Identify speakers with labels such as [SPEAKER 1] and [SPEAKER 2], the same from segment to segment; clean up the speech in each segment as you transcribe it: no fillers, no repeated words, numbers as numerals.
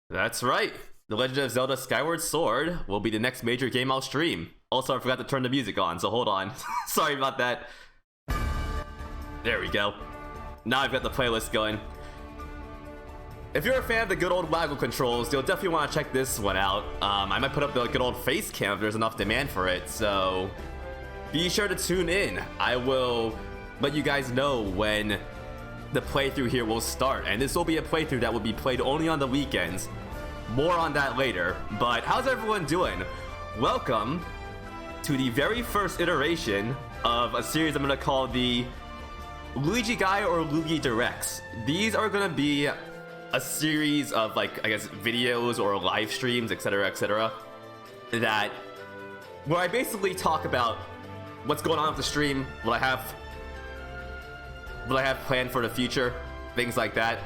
[SPEAKER 1] That's right. The Legend of Zelda Skyward Sword will be the next major game I'll stream. Also, I forgot to turn the music on, so hold on. Sorry about that. There we go. Now I've got the playlist going. If you're a fan of the good old waggle controls, you'll definitely want to check this one out. I might put up the good old face cam if there's enough demand for it, so be sure to tune in. I will let you guys know when the playthrough here will start, and this will be a playthrough that will be played only on the weekends. More on that later, but how's everyone doing? Welcome to the very first iteration of a series I'm going to call the LuigiGuy or Luigi Directs. These are going to be a series of, like, I guess, videos or live streams, etc., that where I basically talk about what's going on with the stream, what I have planned for the future, things like that.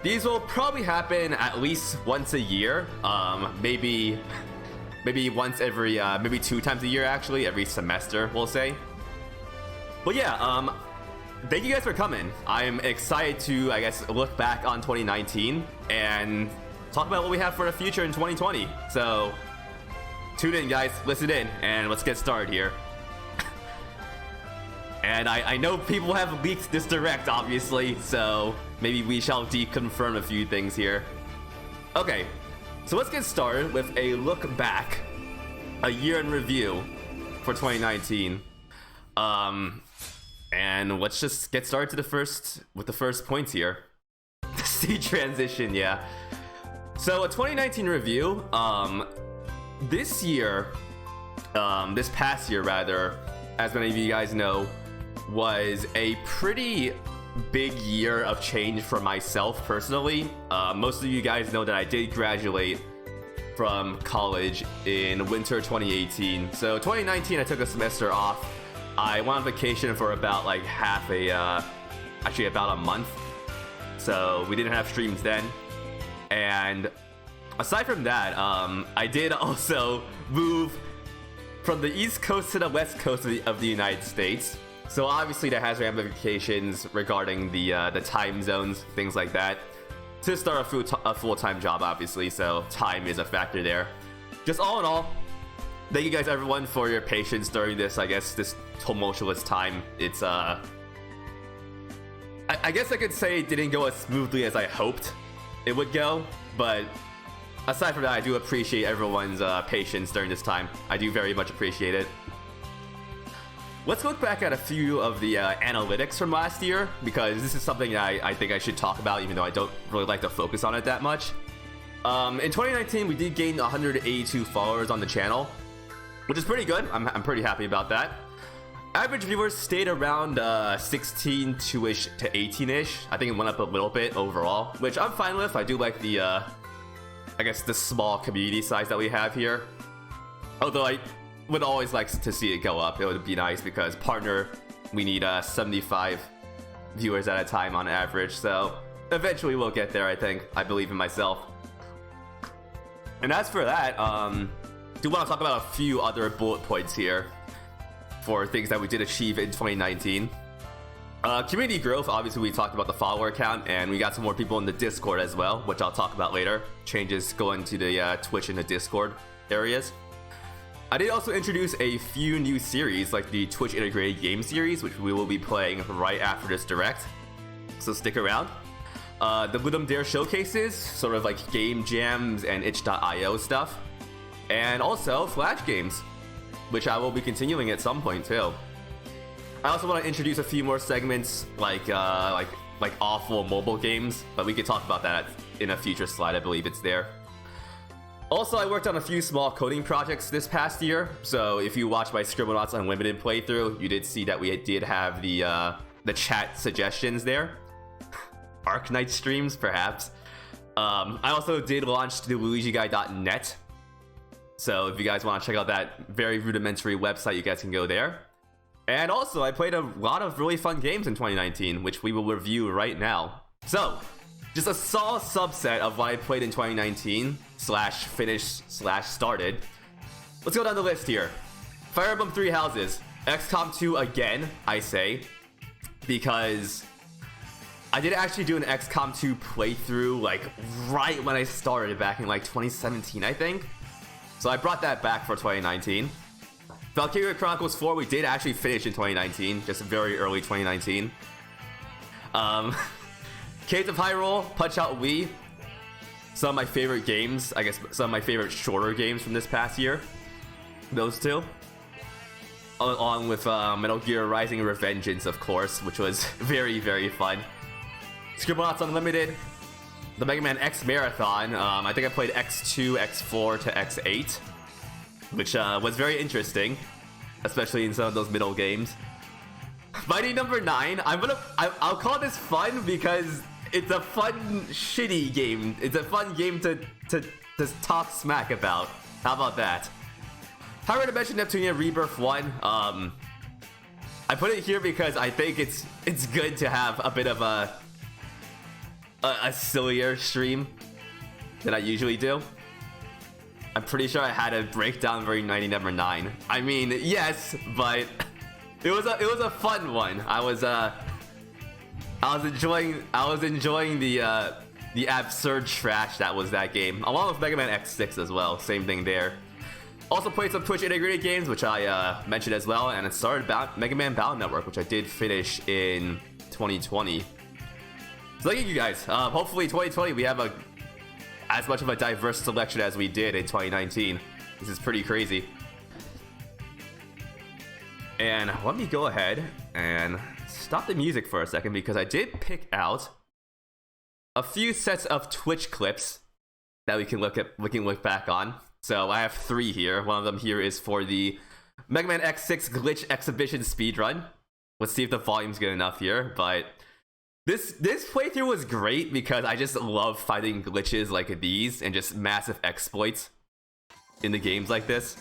[SPEAKER 1] These will probably happen at least once a year, maybe once every, maybe 2 times a year actually, every semester, we'll say. But yeah, thank you guys for coming. I'm excited to, I guess, look back on 2019 and talk about what we have for the future in 2020. So, tune in, guys, listen in, and let's get started here. And I know people have leaked this direct, obviously, so maybe we shall deconfirm a few things here. Okay, so let's get started with a look back, a year in review for 2019. And let's just get started with the first points here. The C transition, yeah. So a 2019 review. This past year rather, as many of you guys know, was a pretty big year of change for myself personally. Most of you guys know that I did graduate from college in winter 2018. So 2019, I took a semester off. I went on vacation for about like actually about a month. So we didn't have streams then. And aside from that, I did also move from the East Coast to the West Coast of the United States. So obviously that has ramifications regarding the time zones, things like that. To start a full-time job, obviously, so time is a factor there. Just all in all, thank you guys everyone for your patience during this, I guess, this tumultuous time. It's I guess I could say it didn't go as smoothly as I hoped it would go, but aside from that, I do appreciate everyone's patience during this time. I do very much appreciate it. Let's look back at a few of the analytics from last year, because this is something that I think I should talk about, even though I don't really like to focus on it that much. In 2019, we did gain 182 followers on the channel, which is pretty good. I'm pretty happy about that. Average viewers stayed around 16-ish to 18-ish. I think it went up a little bit overall, which I'm fine with. I do like the, I guess, the small community size that we have here. Although I would always like to see it go up. It would be nice because partner, we need 75 viewers at a time on average. So eventually we'll get there, I think. I believe in myself. And as for that, do want to talk about a few other bullet points here for things that we did achieve in 2019. Community growth, obviously we talked about the follower count, and we got some more people in the Discord as well, which I'll talk about later. Changes going to the Twitch and the Discord areas. I did also introduce a few new series, like the Twitch integrated game series, which we will be playing right after this direct, so stick around. The Ludum Dare showcases, sort of like game jams and itch.io stuff, and also Flash games, which I will be continuing at some point too. I also want to introduce a few more segments, like awful mobile games, but we could talk about that in a future slide. I believe it's there. Also, I worked on a few small coding projects this past year, so if you watch my Scribblenauts Unlimited playthrough, you did see that we did have the chat suggestions there. Arknight streams, perhaps. I also did launch the LuigiGuy.net, so if you guys want to check out that very rudimentary website, you guys can go there. And also, I played a lot of really fun games in 2019, which we will review right now. So, just a small subset of what I played in 2019 /finished/started. Let's go down the list here. Fire Emblem 3 Houses, XCOM 2 again, I say, because I did actually do an XCOM 2 playthrough like right when I started back in like 2017, I think. So I brought that back for 2019. Valkyria Chronicles 4 we did actually finish in 2019, just very early 2019. Caves of Hyrule, Punch Out Wii. Some of my favorite games, I guess some of my favorite shorter games from this past year. Those two. Along with Metal Gear Rising Revengeance, of course, which was very, very fun. Scribblenauts Unlimited. The Mega Man X Marathon. I think I played X2, X4 to X8. Which was very interesting. Especially in some of those middle games. Mighty Number 9. I'll call this fun because it's a fun, shitty game. It's a fun game to talk smack about. How about that? Hyrule Dimension Neptunia Rebirth 1. I put it here because I think it's good to have a bit of a sillier stream than I usually do. I'm pretty sure I had a breakdown for Mighty Number 9. I mean, yes, but it was a fun one. I was enjoying the absurd trash that was that game, along with Mega Man X6 as well. Same thing there. Also played some Twitch integrated games, which I mentioned as well, and it started Mega Man Battle Network, which I did finish in 2020. So thank you guys. Hopefully 2020 we have as much of a diverse selection as we did in 2019. This is pretty crazy. And let me go ahead and stop the music for a second because I did pick out a few sets of Twitch clips that we can look back on. So I have 3 here. One of them here is for the Mega Man X6 Glitch Exhibition speedrun. Let's see if the volume's good enough here. But this playthrough was great because I just love finding glitches like these and just massive exploits in the games like this.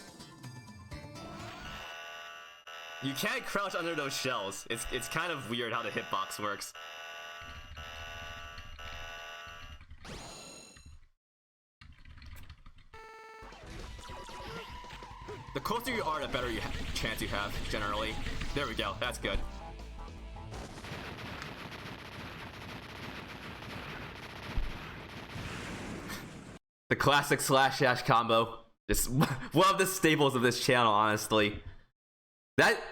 [SPEAKER 1] You can't crouch under those shells. It's kind of weird how the hitbox works. The closer you are, the better chance you have, generally. There we go, that's good. The classic slash dash combo. Just one of the staples of this channel, honestly.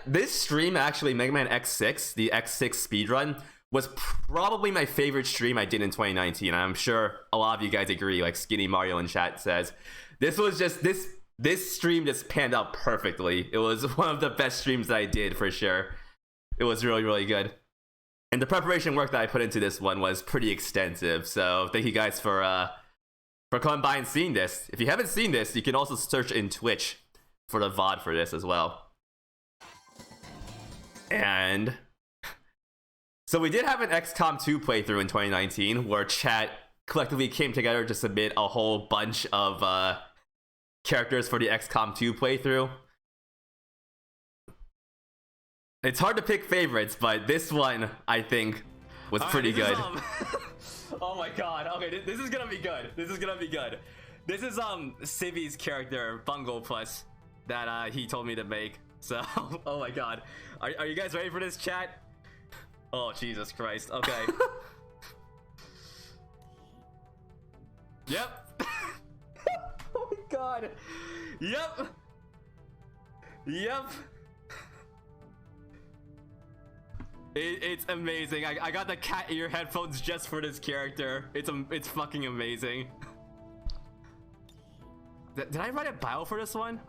[SPEAKER 1] This stream, actually, Mega Man X6, the X6 speedrun, was probably my favorite stream I did in 2019. I'm sure a lot of you guys agree, like Skinny Mario in chat says. This stream just panned out perfectly. It was one of the best streams that I did, for sure. It was really, really good. And the preparation work that I put into this one was pretty extensive. So thank you guys for coming by and seeing this. If you haven't seen this, you can also search in Twitch for the VOD for this as well. And so we did have an XCOM 2 playthrough in 2019 where chat collectively came together to submit a whole bunch of characters for the XCOM 2 playthrough. It's hard to pick favorites, but this one, I think, was pretty good. Oh my god, okay, this is gonna be good. This is gonna be good. This is Civi's character, Bungle Plus, that he told me to make. So, oh my god. Are you guys ready for this, chat? Oh, Jesus Christ, okay. Yep. Oh my god. Yep. Yep. It's amazing. I got the cat ear headphones just for this character. It's fucking amazing. Did I write a bio for this one?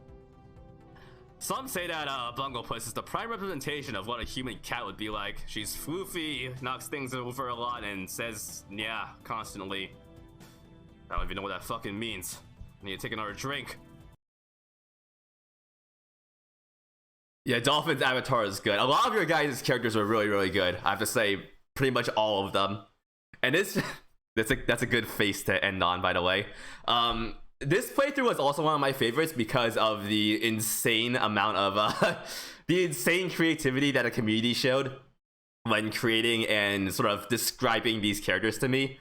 [SPEAKER 1] Some say that Bunglepuss is the prime representation of what a human cat would be like. She's floofy, knocks things over a lot, and says yeah constantly. I don't even know what that fucking means. I need to take another drink. Yeah, Dolphin's avatar is good. A lot of your guys' characters are really, really good. I have to say, pretty much all of them. And that's a good face to end on, by the way. This playthrough was also one of my favorites because of the insane amount of the insane creativity that a community showed when creating and sort of describing these characters to me.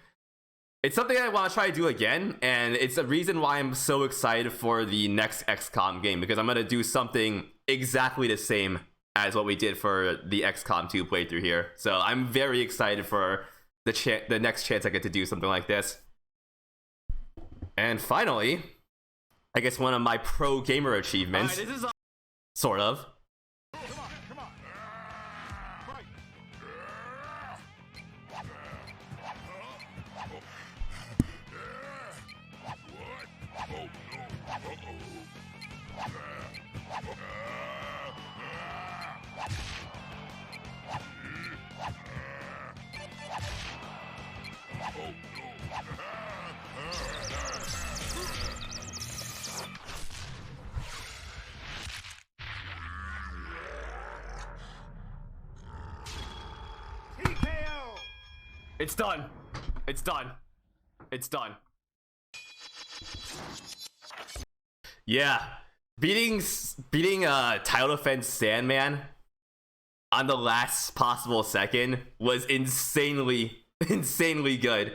[SPEAKER 1] It's something I want to try to do again, and it's a reason why I'm so excited for the next XCOM game, because I'm going to do something exactly the same as what we did for the XCOM 2 playthrough here. So I'm very excited for the next chance I get to do something like this. And finally, I guess one of my pro gamer achievements,
[SPEAKER 2] this is
[SPEAKER 1] sort of. It's done. It's done. It's done. Yeah. Beating title defense Sandman on the last possible second was insanely good.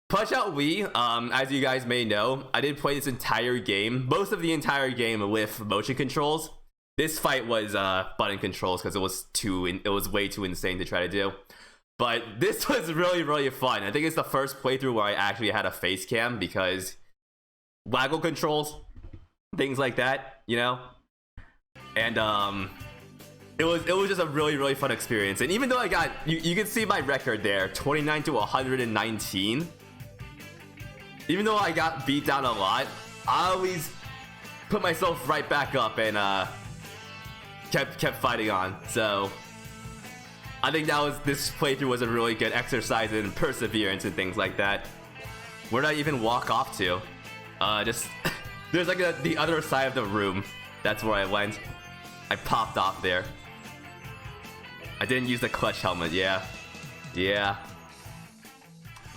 [SPEAKER 1] Punch Out Wii, as you guys may know, I did play this entire game, most of the entire game with motion controls. This fight was button controls because it was way too insane to try to do. But this was really fun. I think it's the first playthrough where I actually had a face cam because waggle controls, things like that, you know? And it was just a really fun experience. And even though I got, you can see my record there, 29 to 119. Even though I got beat down a lot, I always put myself right back up and kept fighting on. So I think this playthrough was a really good exercise in perseverance and things like that. Where did I even walk off to? Just there's like the other side of the room. That's where I went. I popped off there. I didn't use the clutch helmet. Yeah.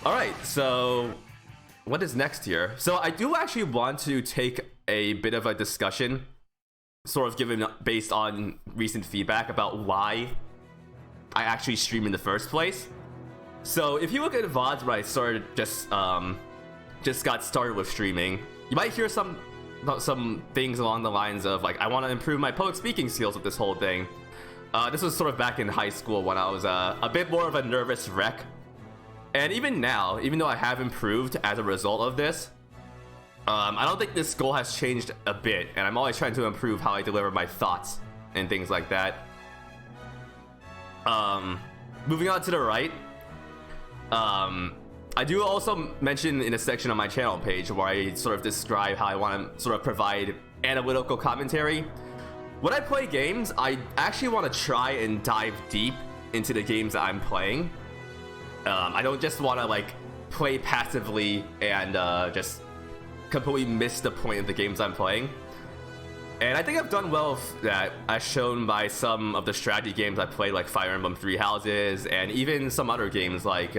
[SPEAKER 1] All right. So what is next here? So I do actually want to take a bit of a discussion, sort of given based on recent feedback about why I actually stream in the first place. So if you look at VODs where I started just got started with streaming, you might hear some things along the lines of like, I want to improve my public speaking skills with this whole thing. This was sort of back in high school when I was a bit more of a nervous wreck. And even now, even though I have improved as a result of this, I don't think this goal has changed a bit, and I'm always trying to improve how I deliver my thoughts and things like that. Moving on to the right, I do also mention in a section on my channel page where I sort of describe how I want to sort of provide analytical commentary. When I play games, I actually want to try and dive deep into the games that I'm playing. I don't just want to like play passively and just completely miss the point of the games I'm playing. And I think I've done well with that, as shown by some of the strategy games I played, like Fire Emblem Three Houses, and even some other games like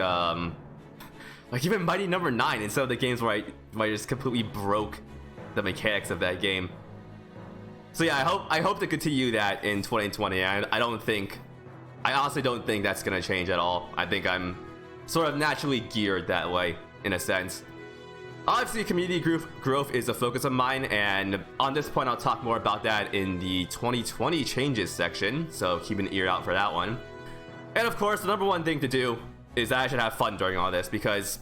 [SPEAKER 1] even Mighty Number 9, and some of the games where I just completely broke the mechanics of that game. So yeah, I hope to continue that in 2020. I honestly don't think that's gonna change at all. I think I'm sort of naturally geared that way in a sense. Obviously, community growth is a focus of mine, and on this point, I'll talk more about that in the 2020 changes section, so keep an ear out for that one. And of course, the number one thing to do is that I should have fun during all this, because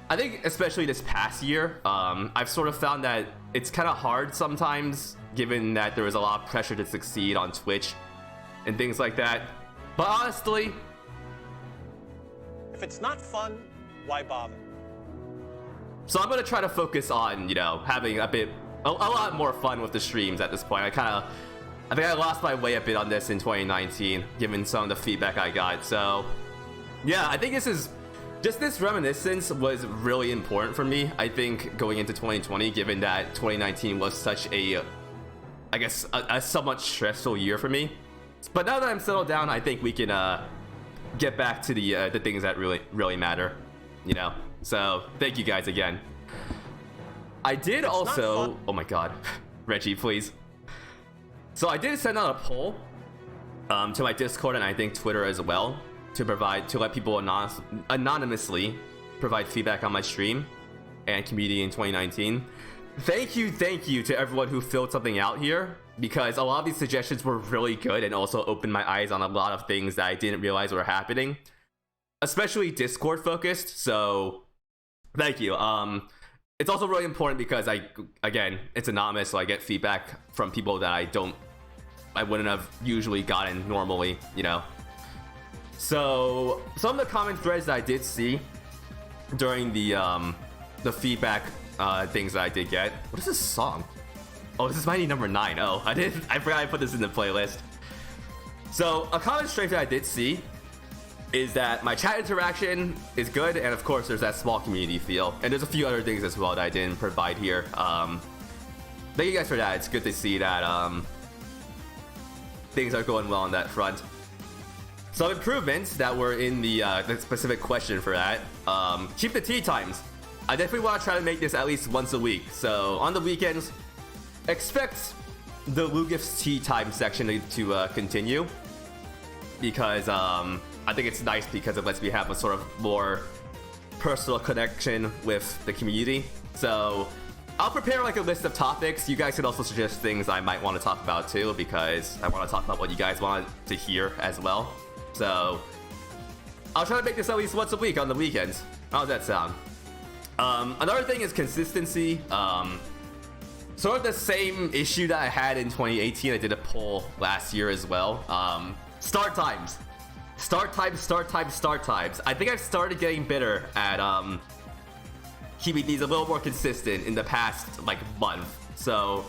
[SPEAKER 1] I think, especially this past year, I've sort of found that it's kind of hard sometimes, given that there was a lot of pressure to succeed on Twitch and things like that. But honestly,
[SPEAKER 3] if it's not fun, why bother?
[SPEAKER 1] So I'm going to try to focus on, you know, having a lot more fun with the streams at this point. I think I lost my way a bit on this in 2019, given some of the feedback I got. So yeah, I think this reminiscence was really important for me. I think going into 2020, given that 2019 was such a somewhat stressful year for me. But now that I'm settled down, I think we can get back to the things that really matter, you know. So thank you guys again. I did also, oh my god, Reggie, please. So I did send out a poll to my Discord and I think Twitter as well to let people anonymously provide feedback on my stream and community in 2019. Thank you to everyone who filled something out here, because a lot of these suggestions were really good and also opened my eyes on a lot of things that I didn't realize were happening. especially Discord focused. So thank you. It's also really important because again, it's anonymous, so I get feedback from people that I wouldn't have usually gotten normally, you know. So some of the common threads that I did see during the feedback things that I did get. What is this song? Oh, this is Mighty number 9. Oh, I forgot I put this in the playlist. So a common strength that I did see is that my chat interaction is good, and of course there's that small community feel, and there's a few other things as well that I didn't provide here. Thank you guys for that. It's good to see that things are going well on that front. Some improvements that were in the specific question for that. Keep the tea times. I definitely want to try to make this at least once a week. So on the weekends, expect the Lugif's tea time section to continue, because I think it's nice because it lets me have a sort of more personal connection with the community. So I'll prepare like a list of topics. You guys can also suggest things I might want to talk about too, because I want to talk about what you guys want to hear as well. So I'll try to make this at least once a week on the weekends. How does that sound? Another thing is consistency. Sort of the same issue that I had in 2018. I did a poll last year as well. Start times. I think I've started getting better at keeping these a little more consistent in the past like month. So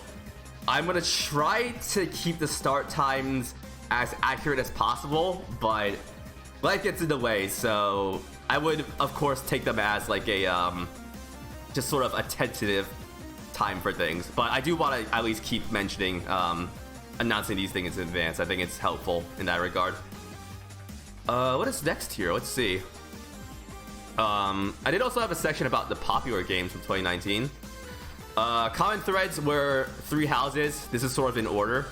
[SPEAKER 1] I'm gonna try to keep the start times as accurate as possible, but life gets in the way. So I would of course take them as like a just sort of a tentative time for things. But I do want to at least keep mentioning announcing these things in advance. I think it's helpful in that regard. What is next here? Let's see. I did also have a section about the popular games from 2019. Common threads were Three Houses. This is sort of in order.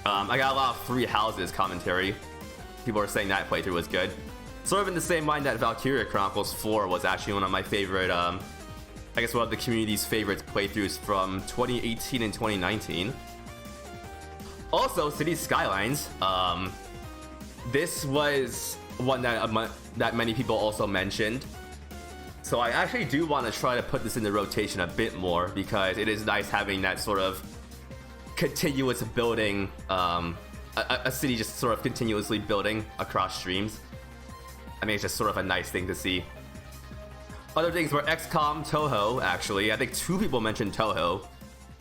[SPEAKER 1] I got a lot of Three Houses commentary. People are saying that playthrough was good. Sort of in the same line that Valkyria Chronicles 4 was actually one of my favorite, I guess one of the community's favorite playthroughs from 2018 and 2019. Also, Cities Skylines. This was one that many people also mentioned. So I actually do want to try to put this in the rotation a bit more, because it is nice having that sort of continuous building, a city just sort of continuously building across streams. I mean, it's just sort of a nice thing to see. Other things were XCOM, Toho, actually. I think 2 people mentioned Toho.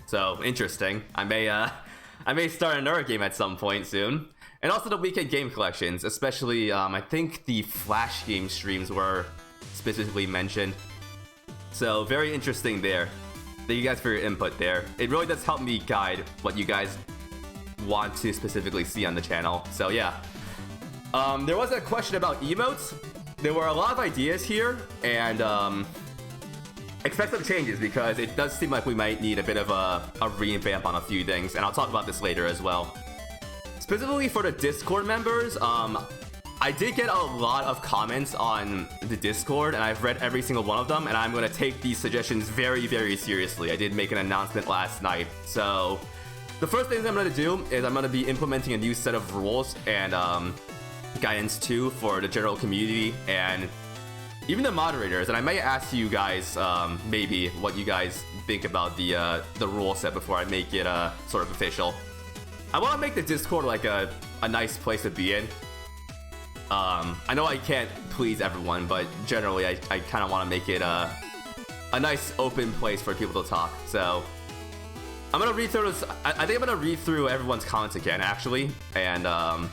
[SPEAKER 1] So, interesting. I may start another game at some point soon. And also the weekend game collections, especially, I think the Flash game streams were specifically mentioned. So, very interesting there. Thank you guys for your input there. It really does help me guide what you guys want to specifically see on the channel. So, yeah. There was a question about emotes. There were a lot of ideas here, and expect some changes, because it does seem like we might need a bit of a revamp on a few things, and I'll talk about this later as well. Specifically for the Discord members, I did get a lot of comments on the Discord, and I've read every single one of them, and I'm going to take these suggestions very, very seriously. I did make an announcement last night. So the first thing I'm going to do is I'm going to be implementing a new set of rules and guidance too for the general community and even the moderators. And I might ask you guys maybe what you guys think about the rule set before I make it sort of official. I want to make the Discord like a nice place to be in. I know I can't please everyone, but generally I kind of want to make it a nice open place for people to talk. So I'm gonna read through this. I think I'm gonna read through everyone's comments again, actually, and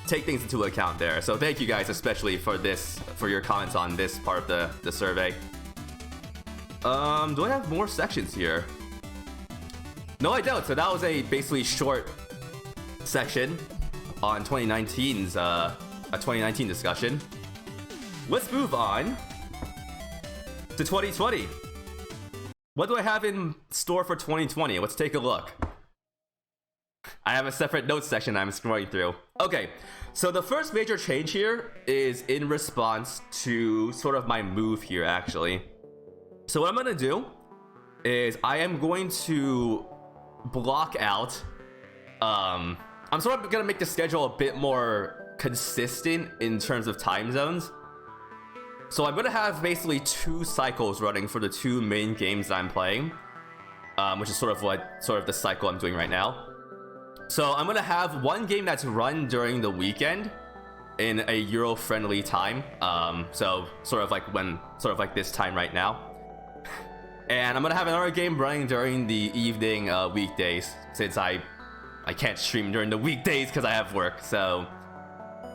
[SPEAKER 1] take things into account there. So thank you guys, especially for your comments on this part of the survey. Do I have more sections here? No, I don't. So that was a basically short section on 2019's a 2019 discussion. Let's move on to 2020. What do I have in store for 2020? Let's take a look. I have a separate notes section I'm scrolling through. Okay, so the first major change here is in response to sort of my move here, actually. So what I'm gonna do is I am going to block out, I'm sort of gonna make the schedule a bit more consistent in terms of time zones. So I'm gonna have basically 2 cycles running for the 2 main games that I'm playing, which is sort of the cycle I'm doing right now. So I'm gonna have 1 game that's run during the weekend in a Euro-friendly time. So sort of like this time right now. And I'm gonna have another game running during the evening weekdays, since I can't stream during the weekdays because I have work. So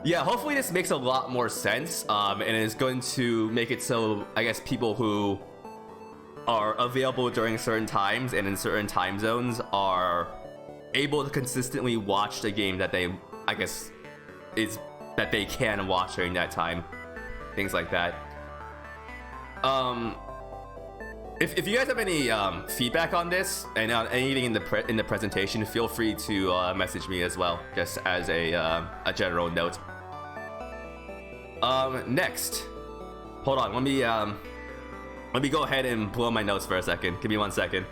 [SPEAKER 1] yeah, hopefully this makes a lot more sense, and is going to make it so I guess people who are available during certain times and in certain time zones are able to consistently watch the game that they that they can watch during that time, things like that. If you guys have any feedback on this and on anything in the presentation, feel free to message me as well, just as a general note. Next, hold on, let me go ahead and blow my notes for a second. Give me 1 second.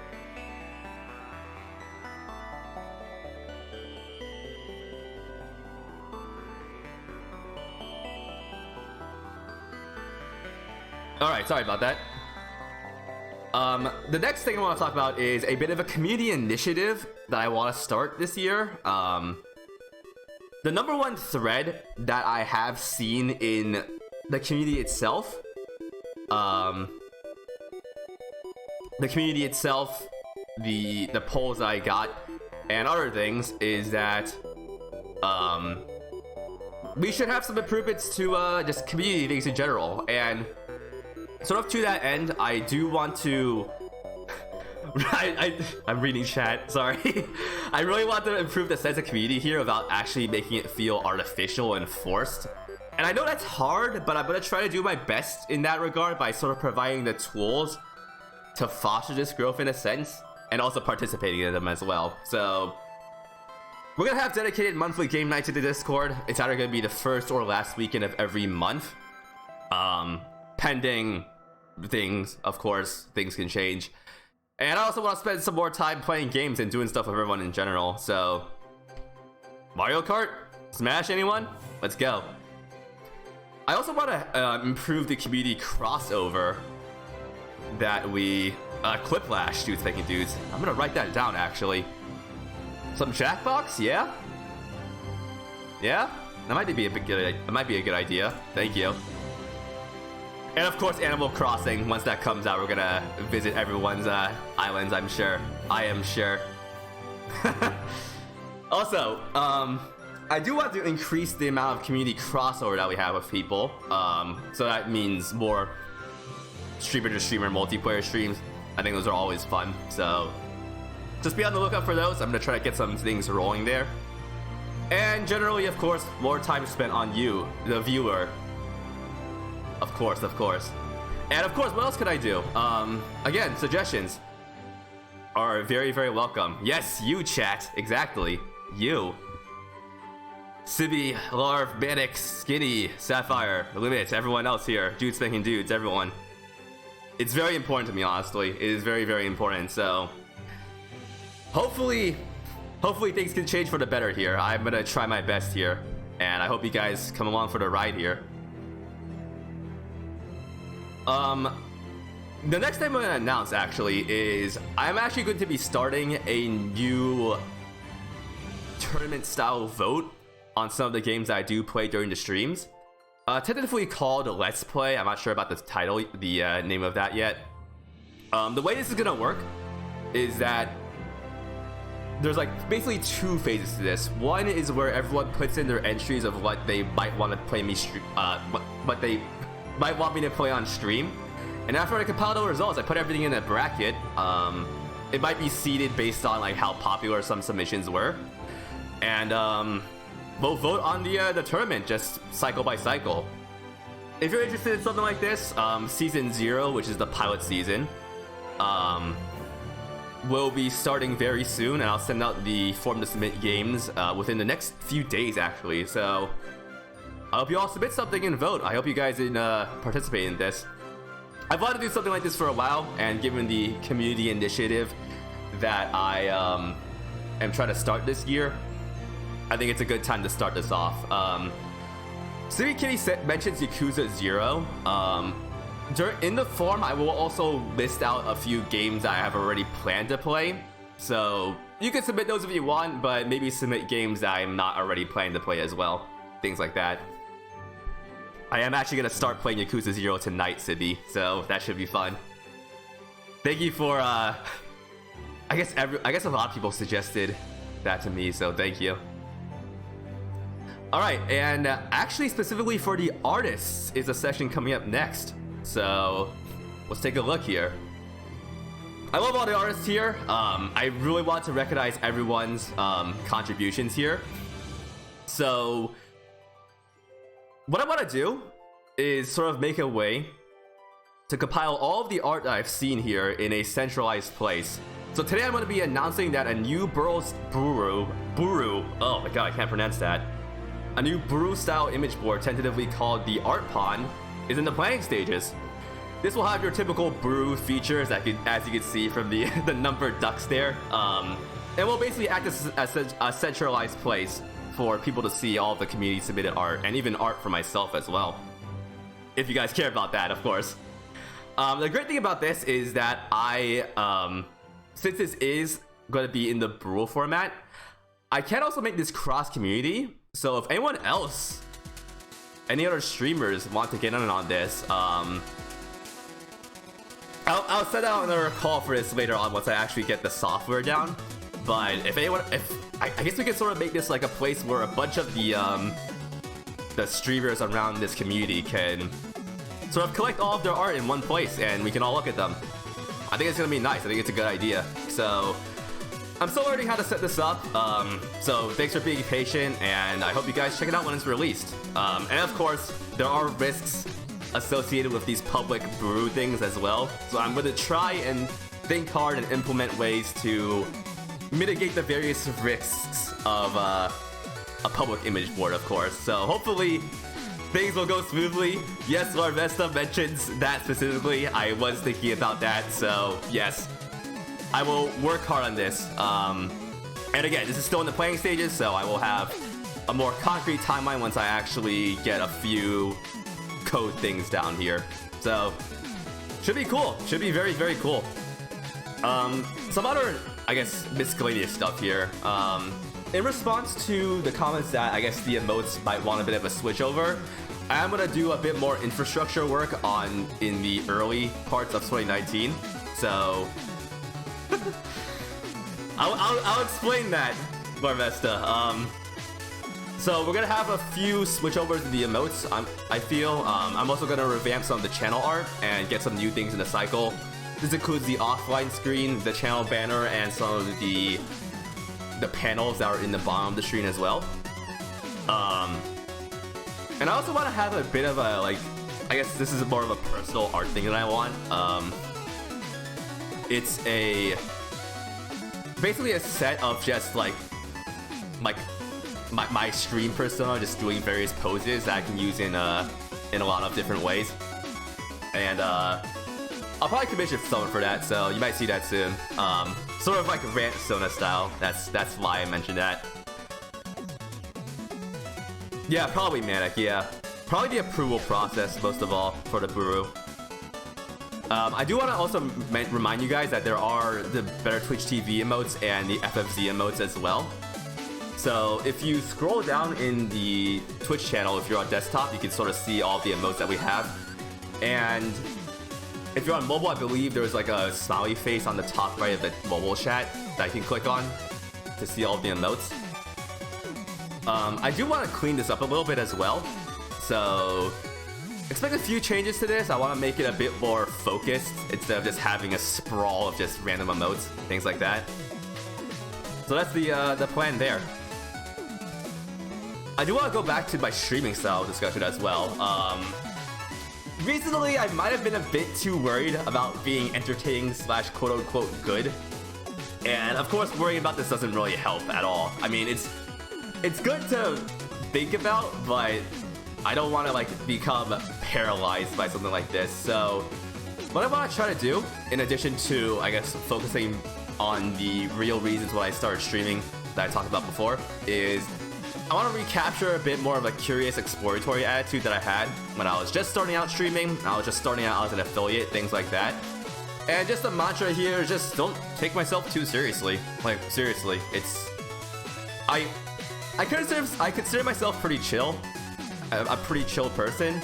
[SPEAKER 1] Alright, sorry about that. The next thing I want to talk about is a bit of a community initiative that I want to start this year. The number 1 thread that I have seen in the community itself, the polls that I got, and other things, is that we should have some improvements to just community things in general. And sort of to that end, I do want to I'm reading chat, sorry. I really want to improve the sense of community here without actually making it feel artificial and forced. And I know that's hard, but I'm gonna try to do my best in that regard by sort of providing the tools to foster this growth in a sense, and also participating in them as well. So we're gonna have dedicated monthly game nights in the Discord. It's either gonna be the first or last weekend of every month. Pending things, of course, things can change. And I also want to spend some more time playing games and doing stuff with everyone in general. So, Mario Kart? Smash, anyone? Let's go. I also want to improve the community crossover that we Quiplash, dudes making dudes. I'm gonna write that down actually. Some Jackbox, yeah? Yeah? That might be a good idea. Thank you. And of course, Animal Crossing. Once that comes out, we're gonna visit everyone's islands, I'm sure. I am sure. Also, I do want to increase the amount of community crossover that we have with people. So that means more streamer-to-streamer multiplayer streams. I think those are always fun. So just be on the lookout for those. I'm gonna try to get some things rolling there. And generally, of course, more time spent on you, the viewer. Of course. And of course, what else could I do? Again, suggestions are very, very welcome. Yes, you, chat. Exactly. You. Sibby, Larv, Manic, Skinny, Sapphire, Limit, everyone else here. Dudes making dudes, everyone. It's very important to me, honestly. It is very, very important, so hopefully things can change for the better here. I'm gonna try my best here, and I hope you guys come along for the ride here. The next thing I'm going to announce actually is I'm actually going to be starting a new tournament style vote on some of the games that I do play during the streams. Tentatively called Let's Play. I'm not sure about the title, the name of that yet. The way this is going to work is that there's like basically 2 phases to this. One is where everyone puts in their entries of what they might want to play me what they might want me to play on stream, and after I compile the results, I put everything in a bracket. It might be seeded based on like how popular some submissions were, and we'll vote on the tournament just cycle by cycle. If you're interested in something like this, season 0, which is the pilot season, will be starting very soon, and I'll send out the form to submit games within the next few days actually. So I hope you all submit something and vote. I hope you guys participate in this. I've wanted to do something like this for a while, and given the community initiative that I am trying to start this year, I think it's a good time to start this off. City Kitty mentions Yakuza 0. In the forum, I will also list out a few games that I have already planned to play. So you can submit those if you want, but maybe submit games that I'm not already planning to play as well. Things like that. I am actually gonna start playing Yakuza 0 tonight, Sibby, so that should be fun. Thank you for I guess a lot of people suggested that to me, so thank you. Alright, and actually specifically for the artists is a session coming up next. So let's take a look here. I love all the artists here. I really want to recognize everyone's contributions here. So what I want to do is sort of make a way to compile all of the art that I've seen here in a centralized place. So today I'm going to be announcing that a new Buru, oh my god, I can't pronounce that. A new Buru style image board, tentatively called the Art Pond, is in the planning stages. This will have your typical Buru features, as you can see from the numbered ducks there. It will basically act as a centralized place for people to see all of the community submitted art, and even art for myself as well. If you guys care about that, of course. The great thing about this is that since this is going to be in the Buru format, I can also make this cross-community. So if anyone else, any other streamers want to get in on this, I'll set out another call for this later on once I actually get the software down. But if anyone, I guess we can sort of make this like a place where a bunch of the streamers around this community can sort of collect all of their art in one place, and we can all look at them. I think it's gonna be nice. I think it's a good idea. So I'm still learning how to set this up. So thanks for being patient, and I hope you guys check it out when it's released. And of course, there are risks associated with these public Buru things as well. So I'm going to try and think hard and implement ways to mitigate the various risks of a public image board, of course. So hopefully things will go smoothly. Yes, Larvesta mentions that specifically. I was thinking about that, so yes, I will work hard on this. And again, this is still in the planning stages, so I will have a more concrete timeline once I actually get a few code things down here. So should be cool. Should be very, very cool. Some other, I guess, miscellaneous stuff here. In response to the comments that I guess the emotes might want a bit of a switch over, I am gonna do a bit more infrastructure work in the early parts of 2019. So I'll explain that, Larvesta. So we're gonna have a few switchovers in the emotes. I feel I'm also gonna revamp some of the channel art and get some new things in the cycle. This includes the offline screen, the channel banner, and some of the panels that are in the bottom of the screen as well. And I also want to have a bit of a, like, I guess this is more of a personal art thing that I want. It's basically a set of just like my stream persona just doing various poses that I can use in a lot of different ways. And I'll probably commission someone for that, so you might see that soon. Sort of like Rant Sona style. That's why I mentioned that. Yeah, probably Manic, yeah. Probably the approval process, most of all, for the Buru. I do want to also remind you guys that there are the Better Twitch TV emotes and the FFZ emotes as well. So if you scroll down in the Twitch channel, if you're on desktop, you can sort of see all the emotes that we have. And if you're on mobile, I believe there's like a smiley face on the top right of the mobile chat that you can click on to see all of the emotes. I do want to clean this up a little bit as well. So expect a few changes to this. I want to make it a bit more focused instead of just having a sprawl of just random emotes, things like that. So that's the plan there. I do want to go back to my streaming style discussion as well. Recently, I might have been a bit too worried about being entertaining / quote-unquote good. And of course, worrying about this doesn't really help at all. I mean, it's good to think about, but I don't want to like become paralyzed by something like this. So what I want to try to do, in addition to, I guess, focusing on the real reasons why I started streaming that I talked about before, is I want to recapture a bit more of a curious exploratory attitude that I had when I was just starting out streaming. I was just starting out as an affiliate, things like that. And just the mantra here is just don't take myself too seriously. Like, seriously, it's... I consider myself pretty chill. A pretty chill person.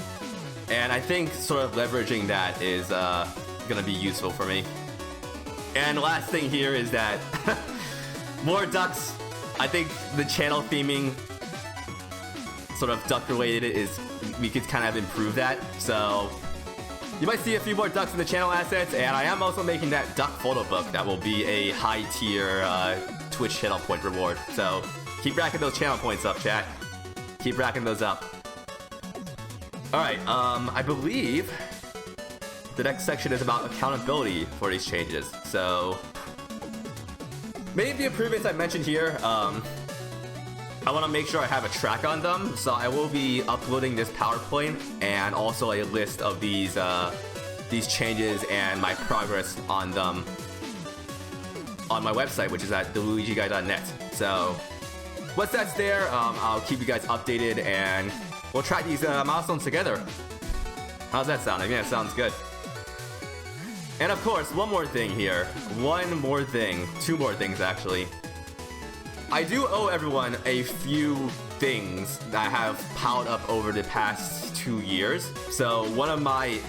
[SPEAKER 1] And I think sort of leveraging that is gonna be useful for me. And the last thing here is that more ducks. I think the channel theming sort of duck related is we could kind of improve that. So you might see a few more ducks in the channel assets, and I am also making that duck photo book that will be a high tier Twitch channel point reward. So keep racking those channel points up, chat. Keep racking those up. Alright, I believe the next section is about accountability for these changes. So many of the improvements I mentioned here, I want to make sure I have a track on them, so I will be uploading this PowerPoint and also a list of these changes and my progress on them on my website, which is at LuigiGuy.net. So once that's there, I'll keep you guys updated and we'll track these milestones together. How's that sound? I mean, it sounds good. And of course, one more thing here. One more thing. Two more things, actually. I do owe everyone a few things that have piled up over the past 2 years. So one of my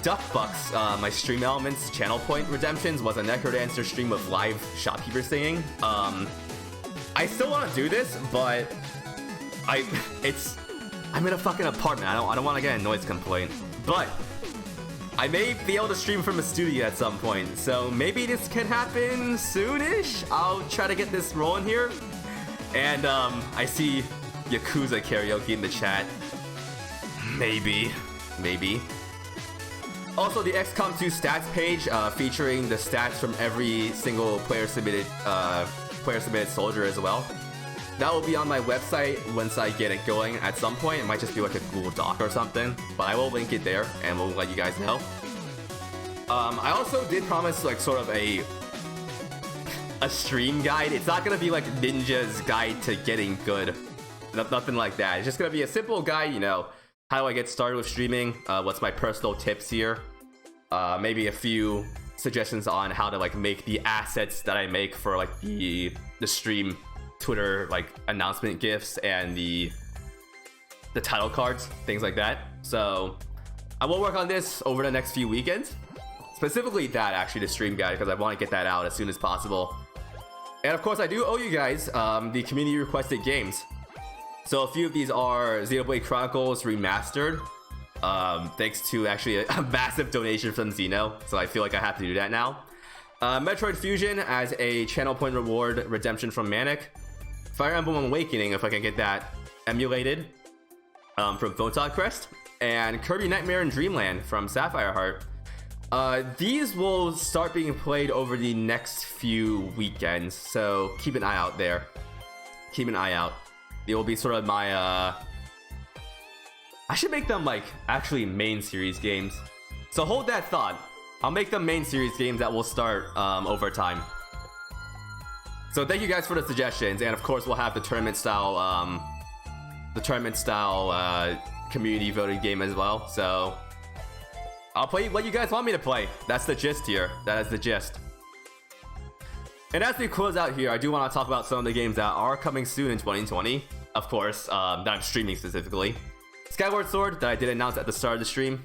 [SPEAKER 1] Duck Bucks, my Stream Elements channel point redemptions was a Necrodancer stream of live shopkeeper singing. I still want to do this, but I'm in a fucking apartment. I don't want to get a noise complaint. But I may be able to stream from a studio at some point, so maybe this can happen soonish. I'll try to get this rolling here. And I see Yakuza Karaoke in the chat. Maybe. Also, the XCOM 2 stats page featuring the stats from every single player submitted soldier as well. That will be on my website once I get it going at some point. It might just be like a Google Doc or something, but I will link it there and we'll let you guys know. I also did promise like sort of a stream guide. It's not gonna be like Ninja's guide to getting good. Nothing like that. It's just gonna be a simple guide, you know, how do I get started with streaming? What's my personal tips here? Maybe a few suggestions on how to like make the assets that I make for like the stream Twitter like announcement gifs and the title cards, things like that. So I will work on this over the next few weekends, specifically that actually, the stream guide, because I want to get that out as soon as possible. And of course I do owe you guys the community requested games. So a few of these are Xenoblade Chronicles Remastered, thanks to actually a massive donation from Xeno, so I feel like I have to do that now. Metroid Fusion as a channel point reward redemption from Manic. Fire Emblem Awakening, if I can get that emulated, from Photon Crest. And Kirby Nightmare and Dreamland from Sapphire Heart. These will start being played over the next few weekends, so keep an eye out there. Keep an eye out. They will be sort of my, I should make them like actually main series games. So hold that thought. I'll make them main series games that will start over time. So thank you guys for the suggestions, and of course we'll have the tournament style community voted game as well. So I'll play what you guys want me to play. That's the gist here. That is the gist. And as we close out here, I do want to talk about some of the games that are coming soon in 2020. Of course, that I'm streaming specifically. Skyward Sword, that I did announce at the start of the stream.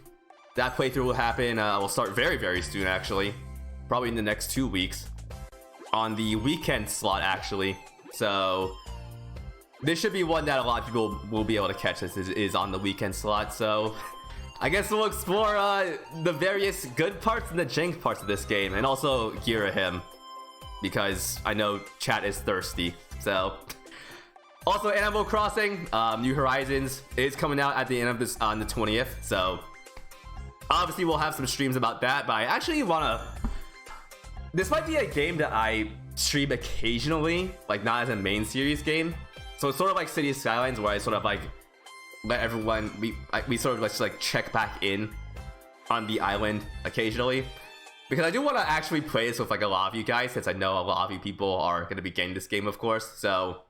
[SPEAKER 1] That playthrough will happen, will start very, very soon actually. Probably in the next 2 weeks. On the weekend slot actually. So this should be one that a lot of people will be able to catch. This is on the weekend slot. So I guess we'll explore the various good parts and the jank parts of this game. And also Gira him, because I know chat is thirsty. So also Animal Crossing New Horizons is coming out at the end of this on the 20th. So obviously we'll have some streams about that, but I actually want to... This might be a game that I stream occasionally, like not as a main series game. So it's sort of like City Skylines, where I sort of like let everyone, we sort of just like check back in on the island occasionally. Because I do want to actually play this with like a lot of you guys, since I know a lot of you people are going to be getting this game, of course. So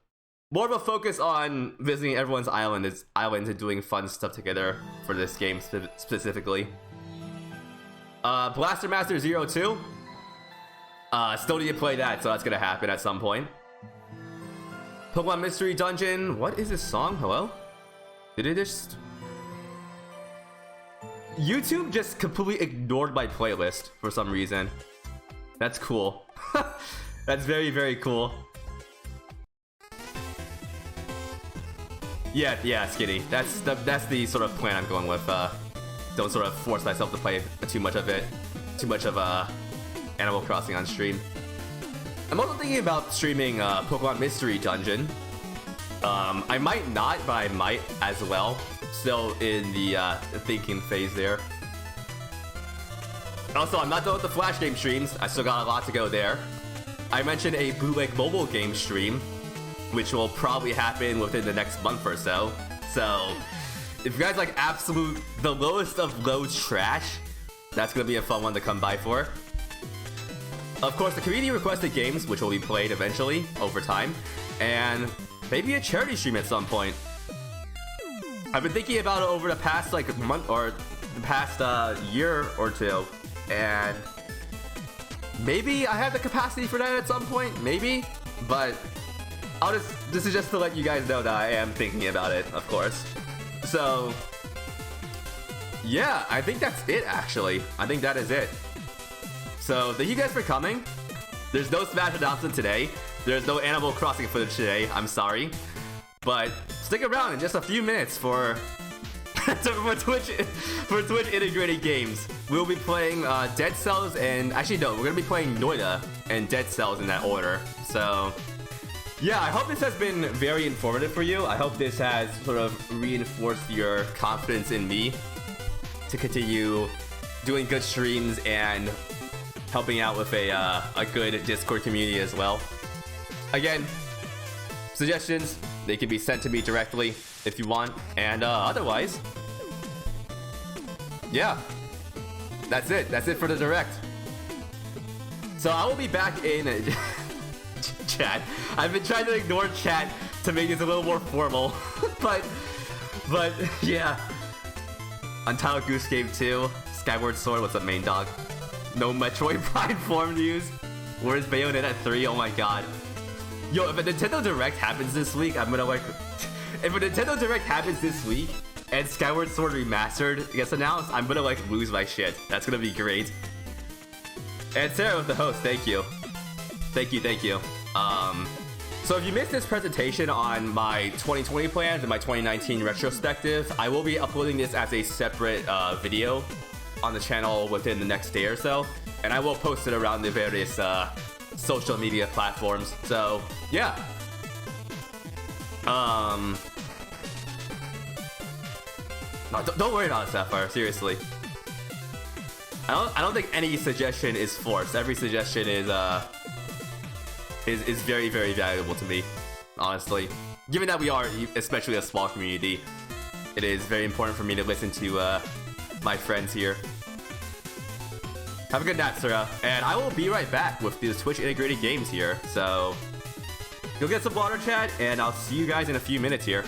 [SPEAKER 1] more of a focus on visiting everyone's islands and doing fun stuff together for this game specifically. Blaster Master 02. Still need to play that, so that's gonna happen at some point. Pokemon Mystery Dungeon. What is this song? Hello? Did it just... YouTube just completely ignored my playlist for some reason. That's cool. That's very, very cool. Yeah, Skinny. That's the sort of plan I'm going with. Don't sort of force myself to play too much of Animal Crossing on stream. I'm also thinking about streaming Pokemon Mystery Dungeon. I might not, but I might as well. Still in the thinking phase there. Also, I'm not done with the Flash game streams. I still got a lot to go there. I mentioned a bootleg mobile game stream, which will probably happen within the next month or so. So, if you guys like the lowest of low trash, that's gonna be a fun one to come by for. Of course, the community requested games, which will be played eventually over time, and maybe a charity stream at some point. I've been thinking about it over the past like month or the past year or two, and maybe I have the capacity for that at some point, maybe, but this is just to let you guys know that I am thinking about it, of course. So, yeah, I think that's it actually. I think that is it. So, thank you guys for coming. There's no Smash announcement today. There's no Animal Crossing footage today. I'm sorry. But stick around in just a few minutes for Twitch integrated games. We'll be playing Dead Cells and... Actually, no. We're going to be playing Noida and Dead Cells in that order. So, yeah. I hope this has been very informative for you. I hope this has sort of reinforced your confidence in me to continue doing good streams and helping out with a good Discord community as well. Again, suggestions, they can be sent to me directly if you want. And otherwise, yeah, that's it. That's it for the Direct. So I will be back in chat. I've been trying to ignore chat to make this a little more formal. but yeah. Untitled Goose Game 2, Skyward Sword, what's up, main dog? No Metroid Prime form news. Where's Bayonetta 3? Oh my god. Yo, if a Nintendo Direct happens this week, I'm gonna like... If a Nintendo Direct happens this week, and Skyward Sword Remastered gets announced, I'm gonna like lose my shit. That's gonna be great. And Sarah with the host, thank you. Thank you. So if you missed this presentation on my 2020 plans and my 2019 retrospective, I will be uploading this as a separate video on the channel within the next day or so, and I will post it around the various social media platforms. So yeah, no, don't worry about it, Sapphire. Seriously, I don't think any suggestion is forced. Every suggestion is very, very valuable to me, honestly. Given that we are especially a small community, it is very important for me to listen to my friends here. Have a good night, Sarah. And I will be right back with the Twitch integrated games here. So, go get some water, chat, and I'll see you guys in a few minutes here.